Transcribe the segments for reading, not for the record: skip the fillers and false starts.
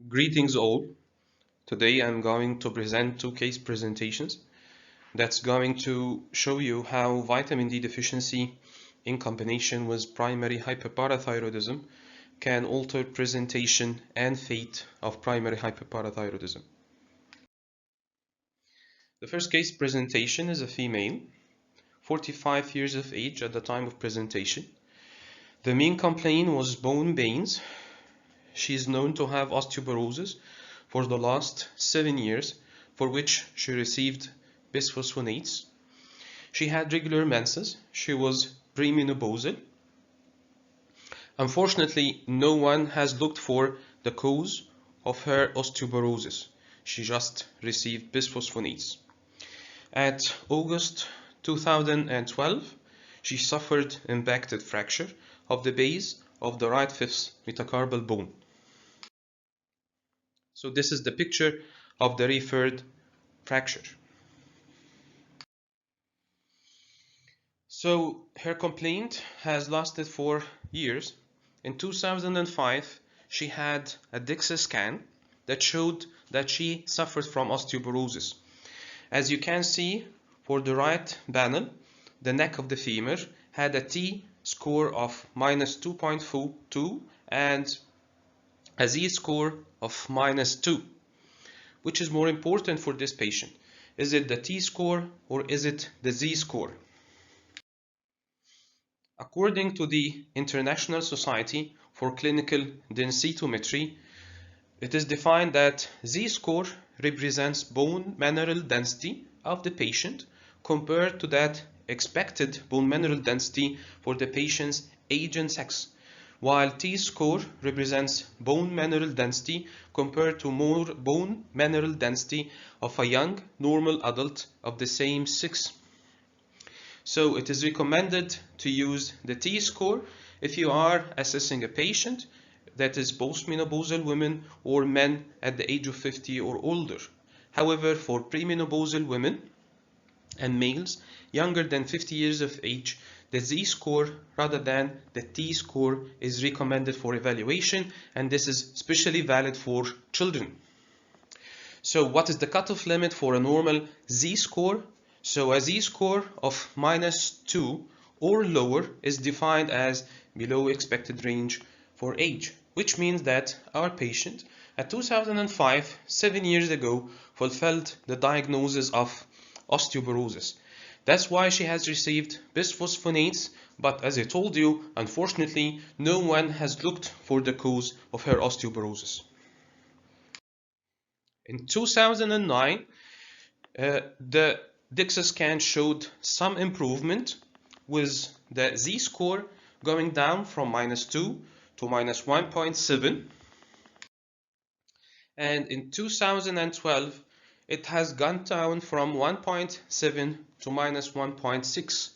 Greetings all. Today I'm going to present two case presentations that's going to show you how vitamin D deficiency in combination with primary hyperparathyroidism can alter presentation and fate of primary hyperparathyroidism. The first case presentation is a female, 45 years of age at the time of presentation. The main complaint was bone pains. She is known to have osteoporosis for the last 7 years, for which she received bisphosphonates. She had regular menses. She was premenopausal. Unfortunately, no one has looked for the cause of her osteoporosis. She just received bisphosphonates. At August 2012, she suffered impacted fracture of the base of the right fifth metacarpal bone. So this is the picture of the referred fracture. So her complaint has lasted for years. In 2005, she had a DEXA scan that showed that she suffered from osteoporosis. As you can see, for the right panel, the neck of the femur had a T-score of -2.42 and a Z-score of -2. Which is more important for this patient? Is it the T-score or is it the Z-score? According to the International Society for Clinical Densitometry, it is defined that Z-score represents bone mineral density of the patient compared to that expected bone mineral density for the patient's age and sex, while T-score represents bone mineral density compared to more bone mineral density of a young normal adult of the same sex. So it is recommended to use the T-score if you are assessing a patient that is postmenopausal women or men at the age of 50 or older. However, for premenopausal women and males younger than 50 years of age, the Z-score rather than the T-score is recommended for evaluation, and this is especially valid for children. So what is the cutoff limit for a normal Z-score? So a Z-score of -2 or lower is defined as below expected range for age, which means that our patient at 2005, 7 years ago, fulfilled the diagnosis of osteoporosis. That's why she has received bisphosphonates, but as I told you, unfortunately, no one has looked for the cause of her osteoporosis. In 2009, the DEXA scan showed some improvement with the Z-score going down from -2 to -1.7. And in 2012, it has gone down from 1.7 to -1.6.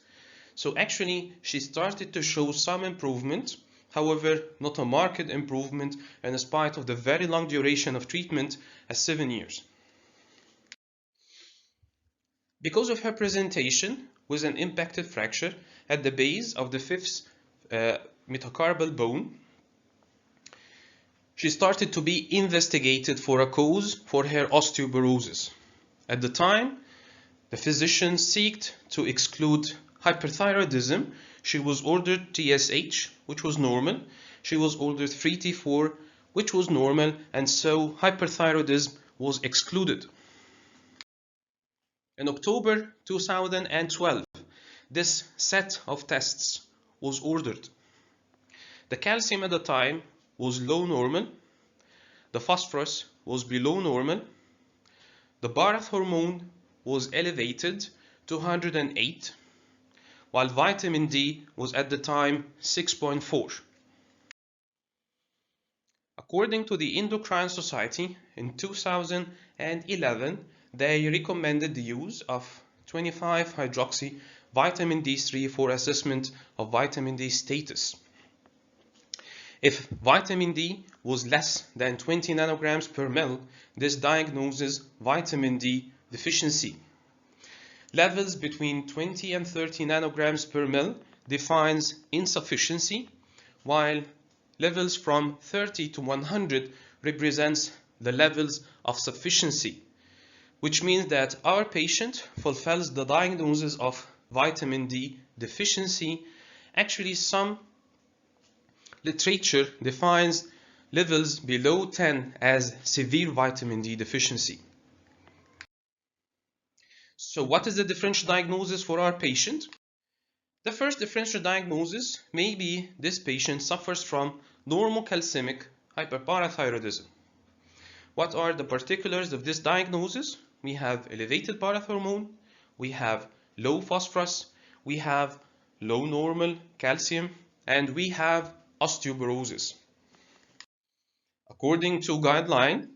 So actually, she started to show some improvement, however, not a marked improvement, in spite of the very long duration of treatment at 7 years. Because of her presentation with an impacted fracture at the base of the fifth metacarpal bone, she started to be investigated for a cause for her osteoporosis. At the time, the physician sought to exclude hyperthyroidism. She was ordered TSH, which was normal. She was ordered 3T4, which was normal, and so hyperthyroidism was excluded. In October 2012, this set of tests was ordered. The calcium at the time was low normal, the phosphorus was below normal, the Barth hormone was elevated to 108, while vitamin D was at the time 6.4. According to the Endocrine Society, in 2011, they recommended the use of 25-hydroxy vitamin D3 for assessment of vitamin D status. If vitamin D was less than 20 nanograms per ml, this diagnoses vitamin D deficiency. Levels between 20 and 30 nanograms per ml defines insufficiency, while levels from 30 to 100 represents the levels of sufficiency, which means that our patient fulfills the diagnosis of vitamin D deficiency. Actually, some literature defines levels below 10 as severe vitamin D deficiency. So what is the differential diagnosis for our patient? The first differential diagnosis may be this patient suffers from Normo-calcemic Hyperparathyroidism. What are the particulars of this diagnosis? We have elevated parathormone, we have low phosphorus, we have low normal calcium, and we have osteoporosis. According to guideline,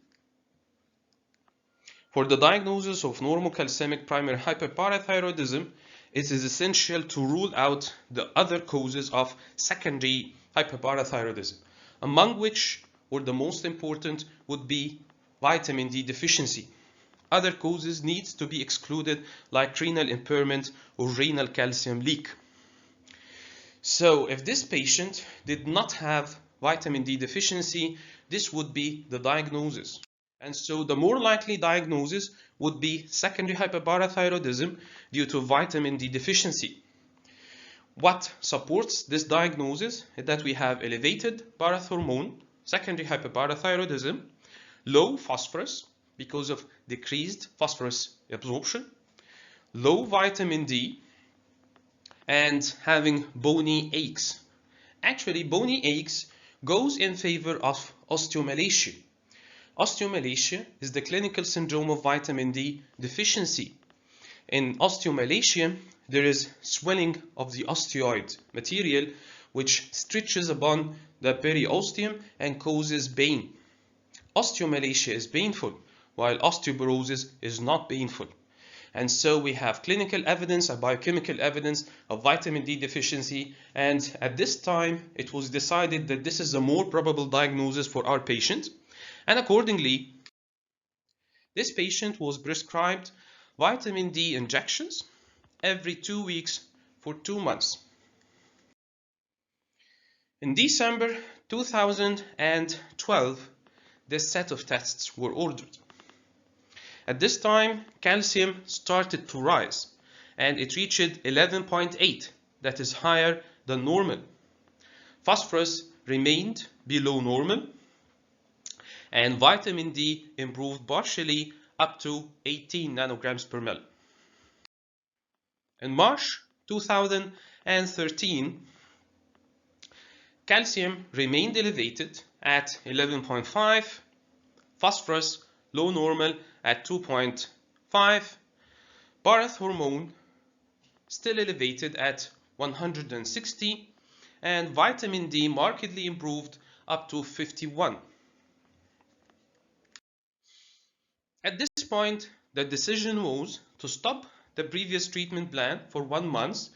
for the diagnosis of Normo-calcemic primary hyperparathyroidism, it is essential to rule out the other causes of secondary hyperparathyroidism, among which, or the most important, would be vitamin D deficiency. Other causes need to be excluded, like renal impairment or renal calcium leak. So if this patient did not have vitamin D deficiency, this would be the diagnosis. And so the more likely diagnosis would be secondary hyperparathyroidism due to vitamin D deficiency. What supports this diagnosis is that we have elevated parathormone, secondary hyperparathyroidism, low phosphorus because of decreased phosphorus absorption, low vitamin D, and having bony aches. Actually, bony aches goes in favor of osteomalacia. Osteomalacia is the clinical syndrome of vitamin D deficiency. In osteomalacia, there is swelling of the osteoid material which stretches upon the periosteum and causes pain. Osteomalacia is painful, while osteoporosis is not painful. And so we have clinical evidence and biochemical evidence of vitamin D deficiency, and at this time it was decided that this is a more probable diagnosis for our patient. And accordingly, this patient was prescribed vitamin D injections every 2 weeks for 2 months. In December 2012, this set of tests were ordered. At this time, calcium started to rise and it reached 11.8, that is higher than normal. Phosphorus remained below normal, and vitamin D improved partially up to 18 nanograms per ml. In March 2013, calcium remained elevated at 11.5, phosphorus low normal at 2.5, parathormone still elevated at 160, and vitamin D markedly improved up to 51. At this point, the decision was to stop the previous treatment plan for 1 month,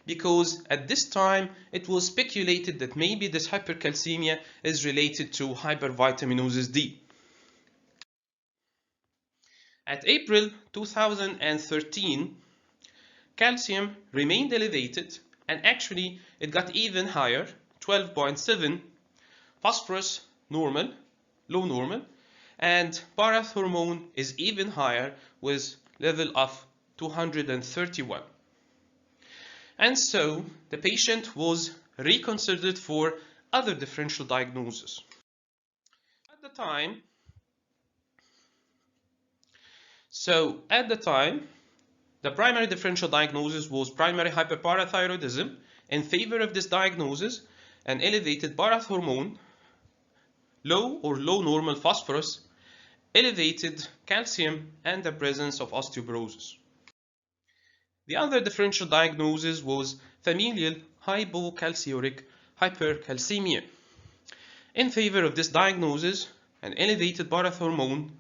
because at this time it was speculated that maybe this hypercalcemia is related to hypervitaminosis D. At April 2013, calcium remained elevated, and actually it got even higher, 12.7, phosphorus normal, low normal, and parathormone is even higher with level of 231. And so the patient was reconsidered for other differential diagnosis. At the time, the primary differential diagnosis was primary hyperparathyroidism. In favor of this diagnosis, an elevated parathormone, low or low normal phosphorus, elevated calcium, and the presence of osteoporosis. The other differential diagnosis was familial Hypocalciuric hypercalcemia. In favor of this diagnosis, an elevated parathormone,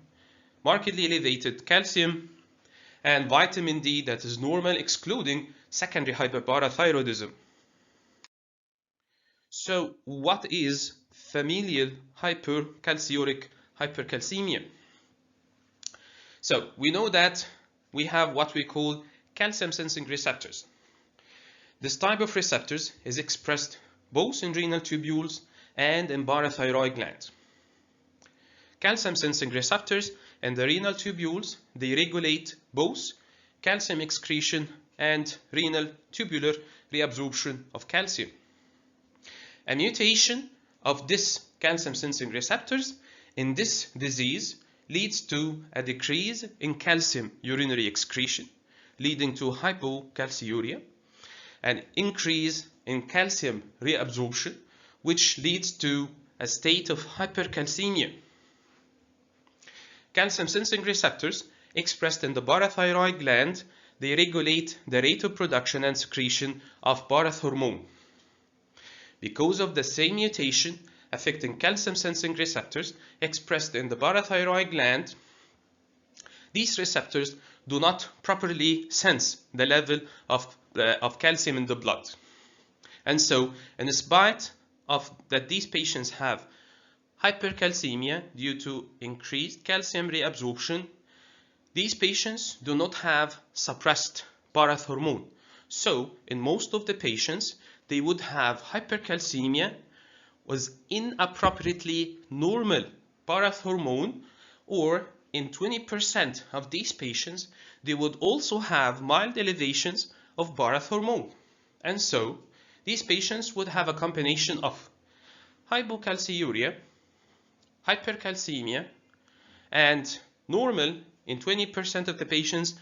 markedly elevated calcium, and vitamin D that is normal, excluding secondary hyperparathyroidism. So what is familial hypercalciuric hypercalcemia? So we know that we have what we call calcium sensing receptors. This type of receptors is expressed both in renal tubules and in parathyroid gland. Calcium sensing receptors and the renal tubules, they regulate both calcium excretion and renal tubular reabsorption of calcium. A mutation of this calcium sensing receptors in this disease leads to a decrease in calcium urinary excretion, leading to hypocalciuria, an increase in calcium reabsorption, which leads to a state of hypercalcemia. Calcium sensing receptors expressed in the parathyroid gland, they regulate the rate of production and secretion of parathormone. Because of the same mutation affecting calcium sensing receptors expressed in the parathyroid gland, these receptors do not properly sense the level of calcium in the blood. And so, in spite of that these patients have hypercalcemia due to increased calcium reabsorption, these patients do not have suppressed parathormone. So, in most of the patients, they would have hypercalcemia with inappropriately normal parathormone, or in 20% of these patients, they would also have mild elevations of parathormone. And so, these patients would have a combination of hypocalciuria, hypercalcemia, and normal in 20% of the patients,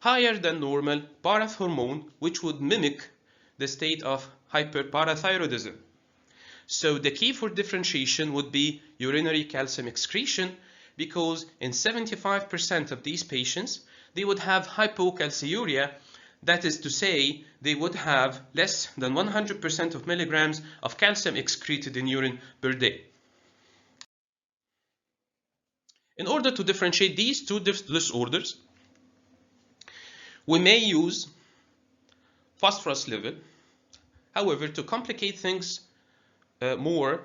higher than normal parathormone, which would mimic the state of hyperparathyroidism. So the key for differentiation would be urinary calcium excretion, because in 75% of these patients, they would have hypocalciuria. That is to say, they would have less than 100% of milligrams of calcium excreted in urine per day. In order to differentiate these two disorders, we may use phosphorus level. However, to complicate things more,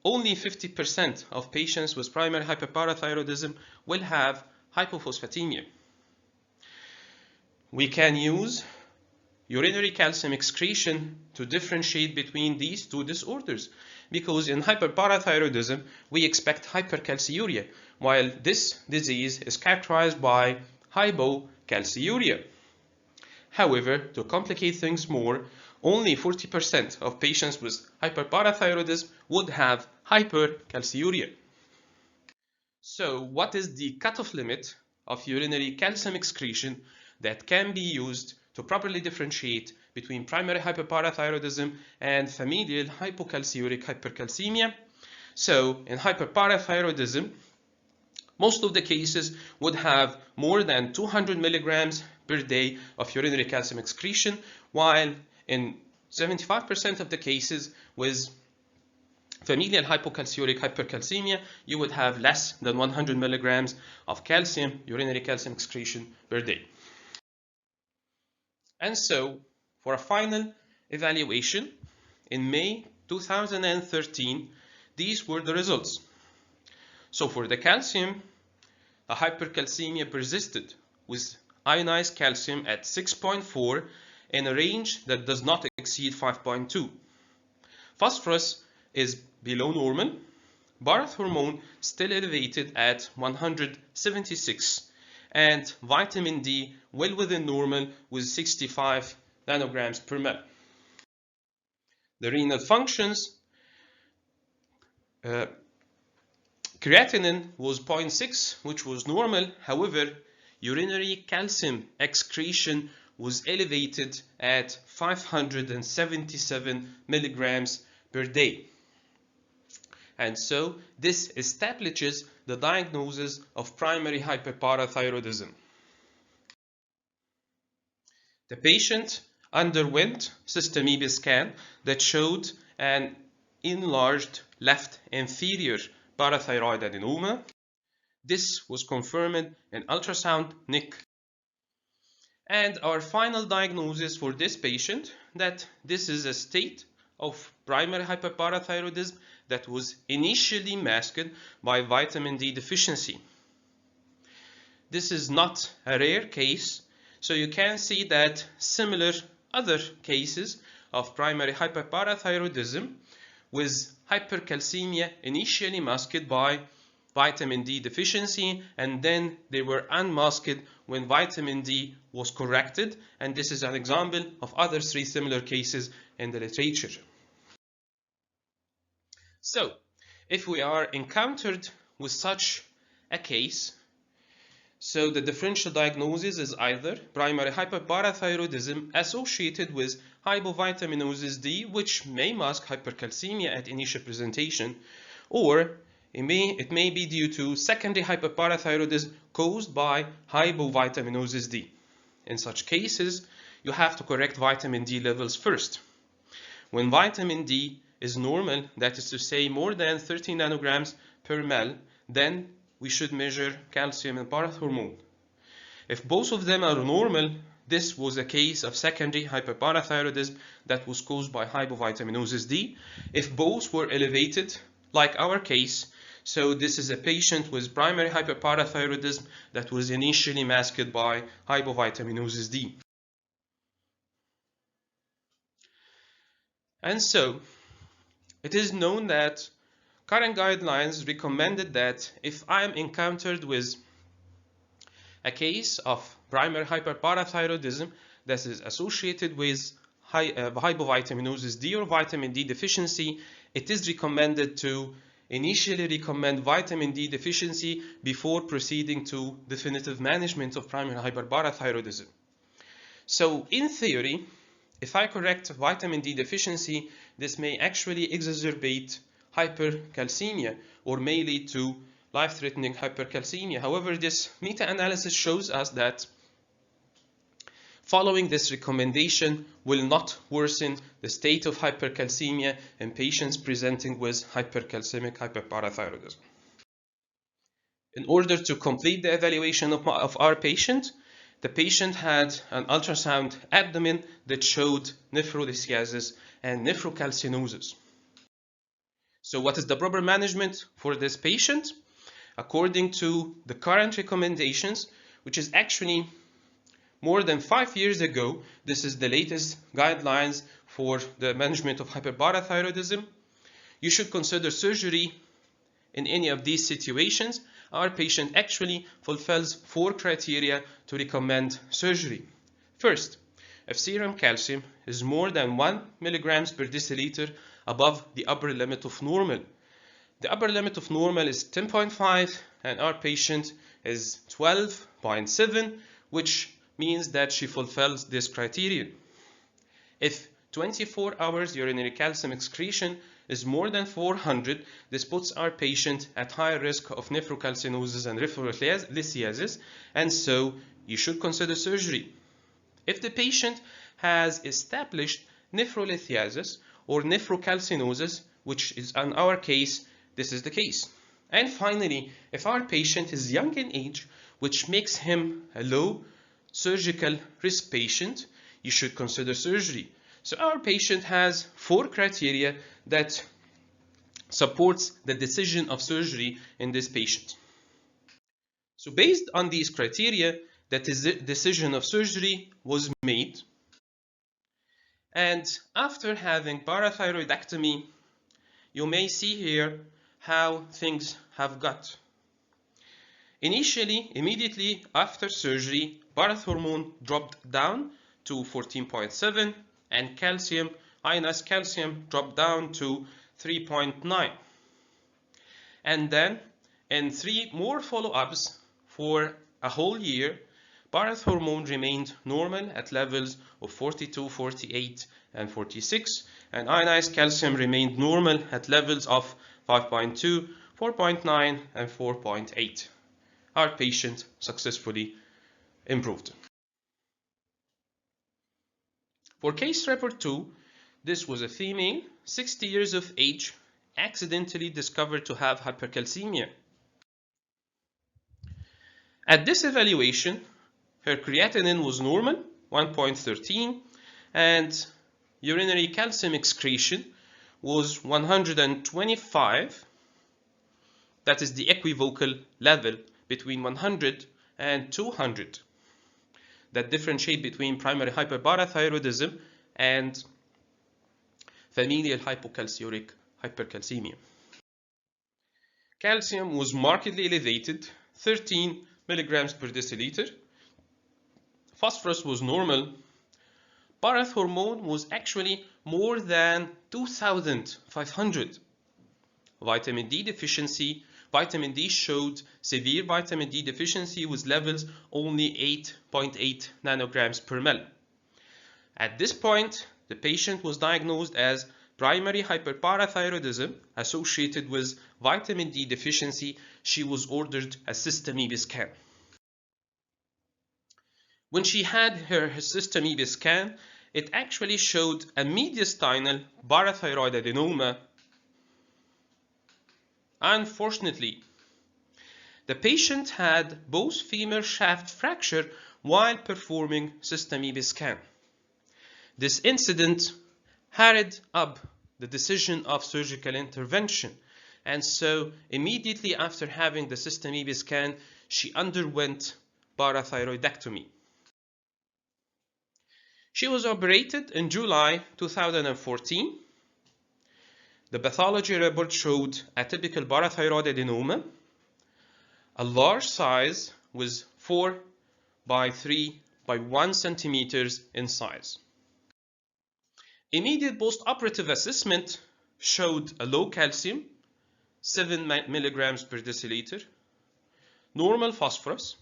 only 50% of patients with primary hyperparathyroidism will have hypophosphatemia. We can use urinary calcium excretion to differentiate between these two disorders, because in hyperparathyroidism we expect hypercalciuria, while this disease is characterized by hypocalciuria. However, to complicate things more, only 40% of patients with hyperparathyroidism would have hypercalciuria. So, what is the cutoff limit of urinary calcium excretion that can be used to properly differentiate between primary hyperparathyroidism and familial hypocalciuric hypercalcemia? So, in hyperparathyroidism, most of the cases would have more than 200 milligrams per day of urinary calcium excretion, while in 75% of the cases with familial hypocalciuric hypercalcemia, you would have less than 100 milligrams of calcium, urinary calcium excretion per day. And so, for a final evaluation, in May 2013, these were the results. So for the calcium, a hypercalcemia persisted with ionized calcium at 6.4 in a range that does not exceed 5.2. Phosphorus is below normal. Parathormone still elevated at 176, and vitamin D well within normal with 65 nanograms per ml. The renal functions, creatinine was 0.6, which was normal. However, urinary calcium excretion was elevated at 577 milligrams per day. And so this establishes the diagnosis of primary hyperparathyroidism. The patient underwent Sestamibi scan that showed an enlarged left inferior parathyroid adenoma. This was confirmed in ultrasound NIC. And our final diagnosis for this patient, that this is a state of primary hyperparathyroidism that was initially masked by vitamin D deficiency. This is not a rare case, so you can see that similar other cases of primary hyperparathyroidism with hypercalcemia initially masked by vitamin D deficiency, and then they were unmasked when vitamin D was corrected, and this is an example of other 3 similar cases in the literature. So, if we are encountered with such a case, so the differential diagnosis is either primary hyperparathyroidism associated with hypovitaminosis D, which may mask hypercalcemia at initial presentation, or it may be due to secondary hyperparathyroidism caused by hypovitaminosis D. In such cases, you have to correct vitamin D levels first. When vitamin D is normal, that is to say more than 30 nanograms per ml, then we should measure calcium and parathormone. If both of them are normal, this was a case of secondary hyperparathyroidism that was caused by hypovitaminosis D. If both were elevated, like our case, so this is a patient with primary hyperparathyroidism that was initially masked by hypovitaminosis D. And so, it is known that current guidelines recommended that if I am encountered with a case of primary hyperparathyroidism that is associated with hypovitaminosis D or vitamin D deficiency, it is recommended to initially recommend vitamin D deficiency before proceeding to definitive management of primary hyperparathyroidism. So in theory, if I correct vitamin D deficiency, this may actually exacerbate hypercalcemia or may lead to life-threatening hypercalcemia. However, this meta-analysis shows us that following this recommendation will not worsen the state of hypercalcemia in patients presenting with hypercalcemic hyperparathyroidism. In order to complete the evaluation of our patient, the patient had an ultrasound abdomen that showed nephrolithiasis and nephrocalcinosis. So what is the proper management for this patient? According to the current recommendations, which is actually more than 5 years ago, this is the latest guidelines for the management of hyperparathyroidism, you should consider surgery in any of these situations. Our patient actually fulfills 4 criteria to recommend surgery. First, if serum calcium is more than 1 milligrams per deciliter above the upper limit of normal. The upper limit of normal is 10.5 and our patient is 12.7, which means that she fulfills this criterion. If 24 hours urinary calcium excretion is more than 400, this puts our patient at high risk of nephrocalcinosis and Nephrolithiasis, and so you should consider surgery. If the patient has established Nephrolithiasis or Nephrocalcinosis, which is in our case, this is the case. And finally, if our patient is young in age, which makes him a low surgical risk patient, you should consider surgery. So our patient has 4 criteria that supports the decision of surgery in this patient. So based on these criteria, that is the decision of surgery was made. And after having parathyroidectomy, you may see here how things have got. Initially, immediately after surgery, parathormone dropped down to 14.7 and calcium, ionized calcium, dropped down to 3.9. And then in 3 more follow-ups for a whole year, parathormone remained normal at levels of 42, 48, and 46, and ionized calcium remained normal at levels of 5.2, 4.9, and 4.8. Our patient successfully improved. For case report 2, this was a female, 60 years of age, accidentally discovered to have hypercalcemia. At this evaluation, her creatinine was normal, 1.13, and urinary calcium excretion was 125. That is the equivocal level between 100 and 200 that differentiate between primary hyperparathyroidism and familial hypocalciuric hypercalcemia. Calcium was markedly elevated, 13 milligrams per deciliter. Phosphorus was normal. Parath hormone was actually more than 2,500. Vitamin D deficiency. Vitamin D showed severe vitamin D deficiency with levels only 8.8 nanograms per ml. At this point, the patient was diagnosed as primary hyperparathyroidism associated with vitamin D deficiency. She was ordered a Sestamibi scan. When she had her Sestamibi scan, it actually showed a mediastinal parathyroid adenoma. Unfortunately, the patient had both femur shaft fracture while performing Sestamibi scan. This incident hurried up the decision of surgical intervention, and so immediately after having the Sestamibi scan, she underwent parathyroidectomy. She was operated in July 2014. The pathology report showed atypical parathyroid adenoma, a large size with 4 by 3 by 1 centimeters in size. Immediate post-operative assessment showed a low calcium, 7 milligrams per deciliter, normal phosphorus,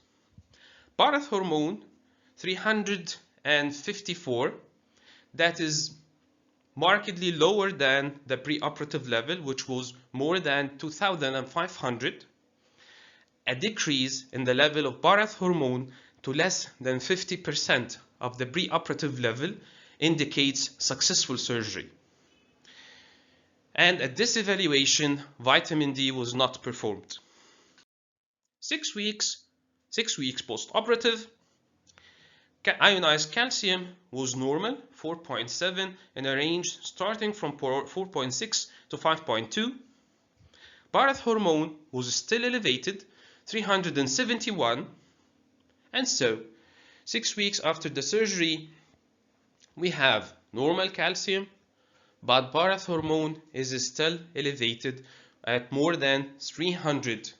parath hormone 354, that is markedly lower than the preoperative level, which was more than 2,500, a decrease in the level of parath hormone to less than 50% of the preoperative level indicates successful surgery. And at this evaluation, vitamin D was not performed. 6 weeks post-operative, ionized calcium was normal, 4.7 in a range starting from 4.6 to 5.2. Parath hormone was still elevated, 371. And so, 6 weeks after the surgery, we have normal calcium, but parath hormone is still elevated at more than 300.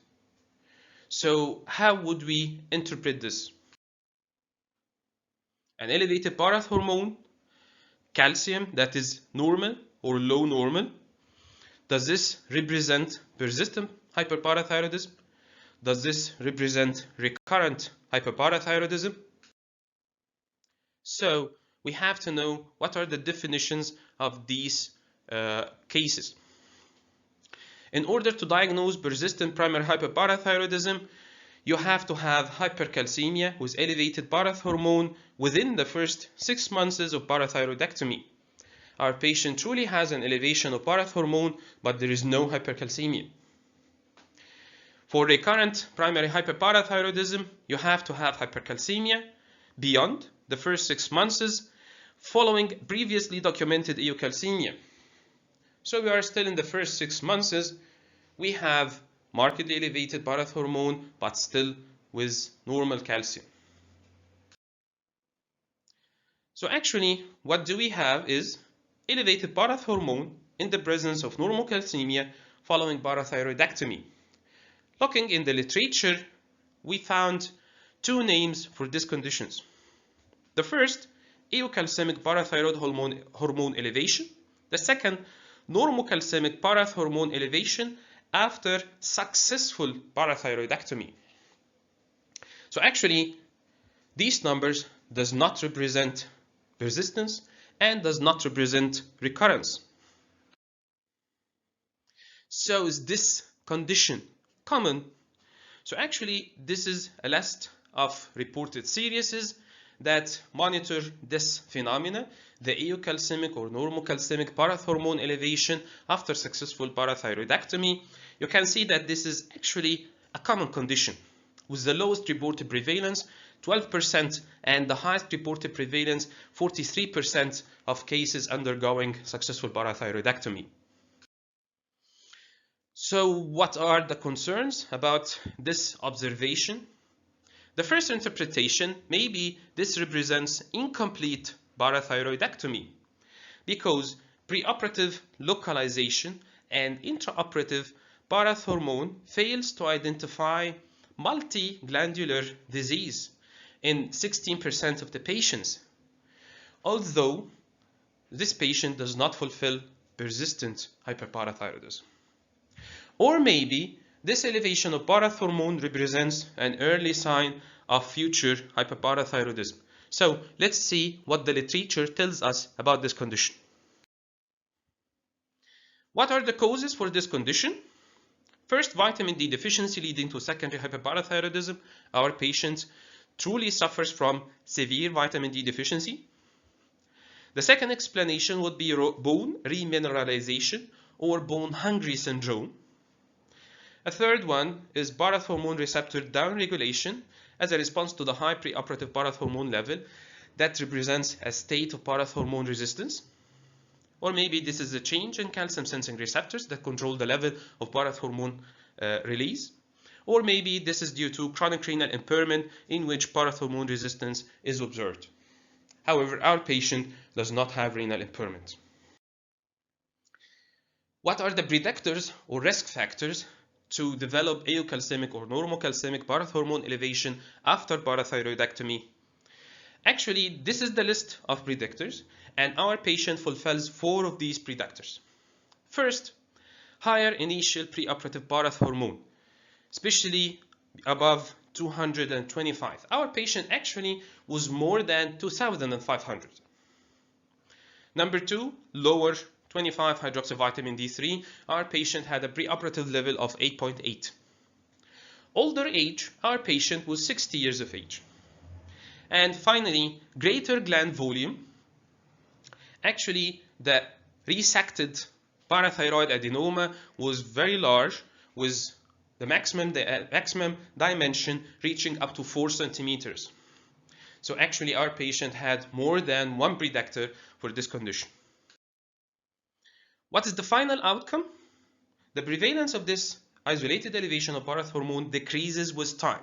So how would we interpret this? An elevated parath hormone, calcium that is normal or low normal. Does this represent persistent hyperparathyroidism? Does this represent recurrent hyperparathyroidism? So we have to know what are the definitions of these cases. In order to diagnose persistent primary hyperparathyroidism, you have to have hypercalcemia with elevated parath hormone within the first 6 months of parathyroidectomy. Our patient truly has an elevation of parath hormone, but there is no hypercalcemia. For recurrent primary hyperparathyroidism, you have to have hypercalcemia beyond the first 6 months following previously documented eocalcemia. So we are still in the first 6 months. We have markedly elevated parath hormone, but still with normal calcium. So actually, what do we have is elevated parath hormone in the presence of Normo-calcemia following parathyroidectomy. Looking in the literature, we found 2 names for these conditions. The first, eocalcemic parathyroid hormone elevation. The second, Normo-calcemic parath hormone elevation after successful parathyroidectomy. So actually, these numbers does not represent persistence and does not represent recurrence. So is this condition common? So actually, this is a list of reported series that monitor this phenomena, the eocalcemic or Normo-calcemic parath hormone elevation after successful parathyroidectomy. You can see that this is actually a common condition with the lowest reported prevalence, 12%, and the highest reported prevalence, 43% of cases undergoing successful parathyroidectomy. So what are the concerns about this observation? The first interpretation, maybe this represents incomplete parathyroidectomy because preoperative localization and intraoperative parathormone fails to identify multiglandular disease in 16% of the patients, although this patient does not fulfill persistent hyperparathyroidism. Or maybe this elevation of parathormone represents an early sign of future hyperparathyroidism. So let's see what the literature tells us about this condition. What are the causes for this condition? First, vitamin D deficiency leading to secondary hyperparathyroidism. Our patient truly suffers from severe vitamin D deficiency. The second explanation would be bone remineralization or bone hungry syndrome. A third one is parathormone receptor downregulation as a response to the high preoperative parathormone level that represents a state of parathormone resistance. Or maybe this is a change in calcium sensing receptors that control the level of parathormone release. Or maybe this is due to chronic renal impairment in which parathormone resistance is observed. However, our patient does not have renal impairment. What are the predictors or risk factors to develop eocalcemic or normocalcemic parathormone elevation after parathyroidectomy? Actually, this is the list of predictors, and our patient fulfills 4 of these predictors. First, higher initial preoperative parathormone, especially above 225. Our patient actually was more than 2,500. Number 2, lower 25 hydroxyvitamin D3. Our patient had a preoperative level of 8.8. Older age, our patient was 60 years of age. And finally, greater gland volume. Actually, the resected parathyroid adenoma was very large, with the maximum dimension reaching up to 4 centimeters. So actually, our patient had more than one predictor for this condition. What is the final outcome? The prevalence of this isolated elevation of parathormone decreases with time.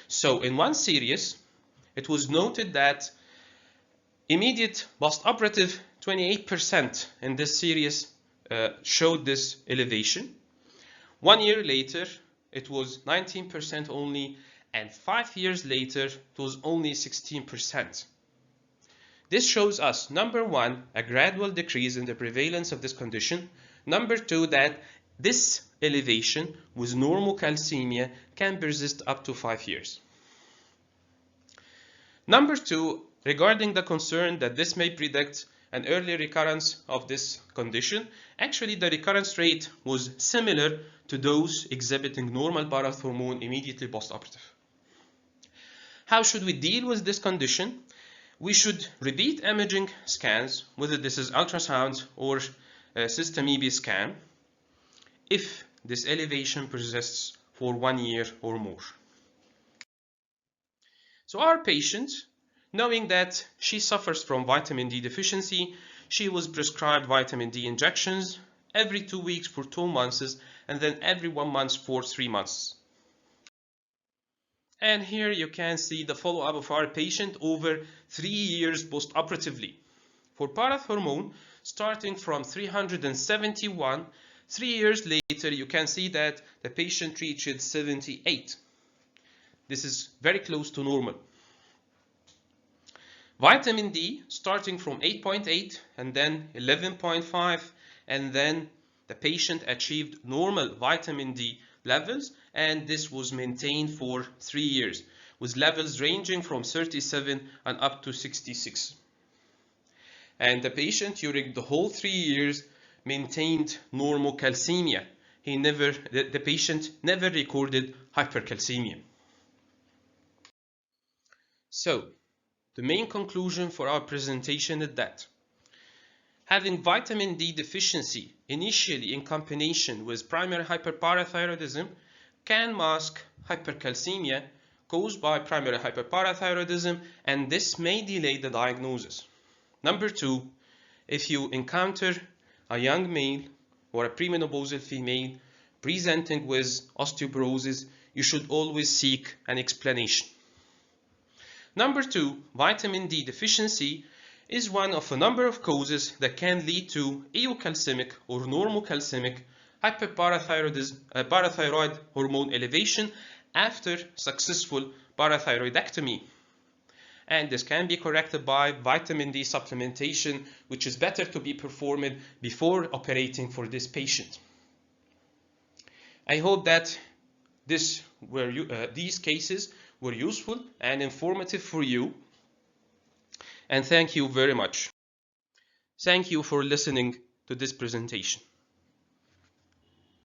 So in one series, it was noted that immediate post-operative 28% in this series showed this elevation. 1 year later, it was 19% only, and 5 years later, it was only 16%. This shows us, number 1, a gradual decrease in the prevalence of this condition. Number 2, that this elevation with Normo-calcemia can persist up to 5 years. Number 2, regarding the concern that this may predict an early recurrence of this condition, actually the recurrence rate was similar to those exhibiting normal parathormone immediately post-operative. How should we deal with this condition? We should repeat imaging scans, whether this is ultrasound or Sestamibi scan, if this elevation persists for 1 year or more. So our patient, knowing that she suffers from vitamin D deficiency, she was prescribed vitamin D injections every 2 weeks for 2 months and then every 1 month for 3 months. And here you can see the follow-up of our patient over 3 years post-operatively. For parathormone, starting from 371, 3 years later you can see that the patient reached 78. This is very close to normal. Vitamin D starting from 8.8 and then 11.5, and then the patient achieved normal vitamin D levels, and this was maintained for 3 years with levels ranging from 37 and up to 66. And the patient during the whole 3 years maintained Normo-calcemia. The patient never recorded hypercalcemia. So the main conclusion for our presentation is that having vitamin D deficiency initially in combination with primary hyperparathyroidism can mask hypercalcemia caused by primary hyperparathyroidism, and this may delay the diagnosis. Number 2, if you encounter a young male or a premenopausal female presenting with osteoporosis, you should always seek an explanation. Number 2, vitamin D deficiency is one of a number of causes that can lead to eocalcemic or normocalcemic parathyroid hormone elevation after successful parathyroidectomy. And this can be corrected by vitamin D supplementation, which is better to be performed before operating for this patient. I hope that these cases were useful and informative for you. And thank you very much. Thank you for listening to this presentation.